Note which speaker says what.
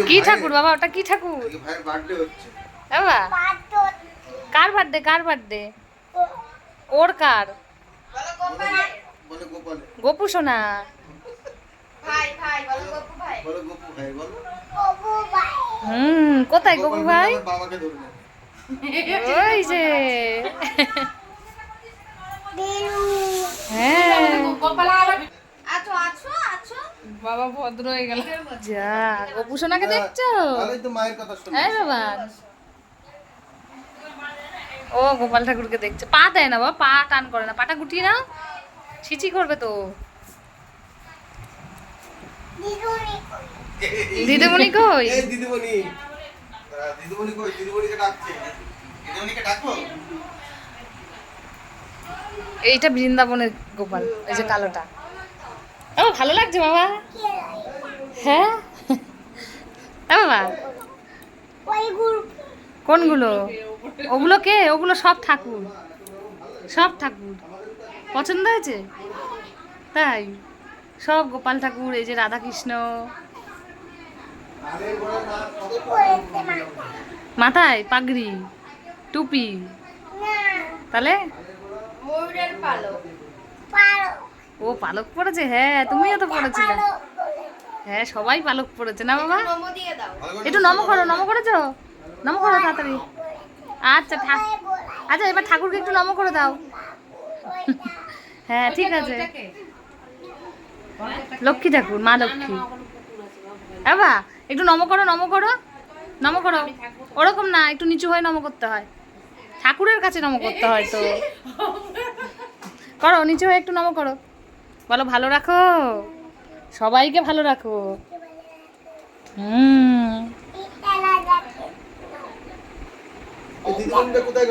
Speaker 1: কি ঠাকুর বাবা, ওটা কি ঠাকুর?
Speaker 2: ভাইয়ের বার্থডে হচ্ছে
Speaker 1: বাবা কার বার্থডে? কার বার্থডে? ওর কার?
Speaker 2: বলে গোপালে।
Speaker 1: গোপু সোনা।
Speaker 2: বলো গোপু ভাই বলো।
Speaker 1: কোথায় গোপু ভাই?
Speaker 2: বাবাকে ধরবে।
Speaker 1: ওই যে হ্যাঁ বাবা ভদ্র হয়ে গেল। যা গোপু সোনাকে দেখছো?
Speaker 2: তাহলেই তো মায়ের কথা শুনবে।
Speaker 1: হ্যাঁ বাবা, ও গোপাল ঠাকুরকে দেখছে। পা দেয় না বাবা, পা টান করে না, পাটা গুটিয়ে নাও, ছিচি করবে তো। দিদিমণি কই?
Speaker 2: এই দিদিমণি। দিদিমণি কই? দিদিমণিকে ডাকছে। দিদিমণিকে ডাকো।
Speaker 1: এইটা বৃন্দাবনের গোপাল, এই যে কালোটা। ও ভালো লাগছে বাবা। হ্যাঁ বাবা, কোনগুলো? ওগুলো কে? ওগুলো সব ঠাকুর, সব ঠাকুর। পছন্দ হয়েছে? তাই সব গোপাল ঠাকুর, এই যে রাধা কৃষ্ণ। মাথায় পাগড়ি, টুপি, তাহলে ও পালক পড়েছে। হ্যাঁ তুমিও তো পড়েছিলে। হ্যাঁ সবাই পালক পড়েছে না বাবা? একটু নম করো, নম করেছো? নম করো তাড়াতাড়ি। আচ্ছা আচ্ছা এবার ঠাকুরকে একটু নম করে দাও। হ্যাঁ ঠিক আছে। লক্ষ্মী ঠাকুর, মা লক্ষ্মী। বাবা একটু নম করো, নম করো, নম করো। ওরকম না, একটু নিচু হয়ে নম করতে হয়, ঠাকুরের কাছে নম করতে হয় তো। করো, নিচু হয়ে একটু নম করো, বলো ভালো রাখো, সবাইকে ভালো রাখো।
Speaker 2: দিদিমণিটা কোথায়?